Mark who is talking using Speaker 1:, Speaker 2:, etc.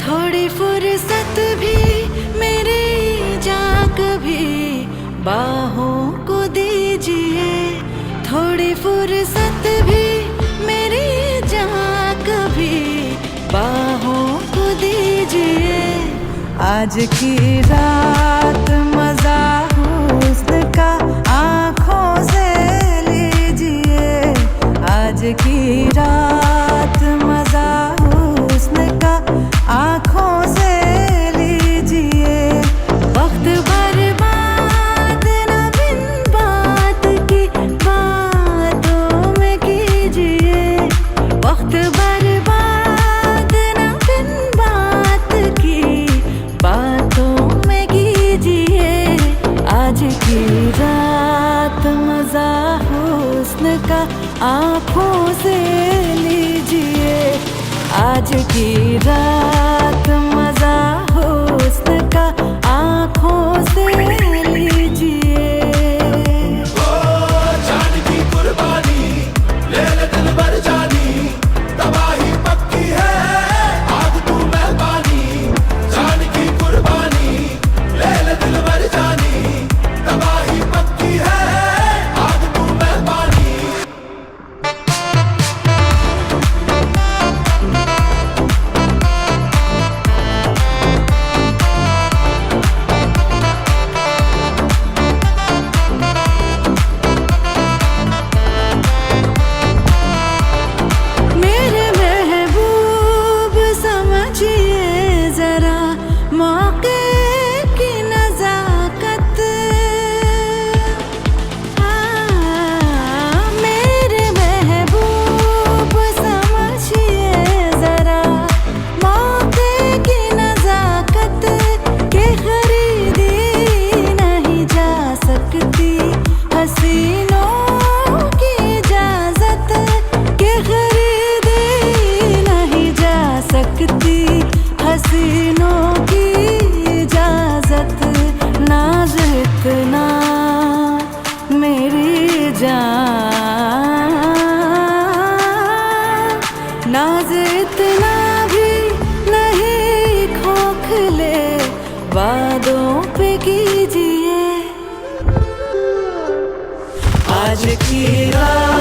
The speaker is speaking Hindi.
Speaker 1: थोड़ी फुर्सत भी मेरी जान कभी बाहों को दीजिए। थोड़ी फुर्सत भी मेरी जान कभी बाहों को दीजिए। आज की रात मजा हुस्न का आँखों से लीजिए। आज की रात मजा हुस्न का आँखों से लीजिए। वक्त बर्बाद न बिन बात की बातों में कीजिए। वक्त बर्बाद न बिन बात की बातों में कीजिए। आज की रात मजा हुस्न का आँखों से लीजिए। आज की रात मजा हुस्न का आँखों से लीजिए।
Speaker 2: ओ जान की कुर्बानी ले ले दिल भर जानी, तबाही पक्की है आग तू मेहरबानी। जान की कुर्बानी ले ले दिल भर जानी, तबाही पक्की है आग तू मेहरबानी।
Speaker 1: मेरे महबूब समझिए जरा मौके की नजाकत। मेरे महबूब समझिए जरा मौके की नजाकत के खरीदी नहीं जा सकती हसीनों की इजाजत। के खरीदी नहीं जा सकती हसीनों की इजाजत। नाज इतना मेरी जान, नाज इतना भी नहीं खोखले वादों पे कीजिए। आज की रात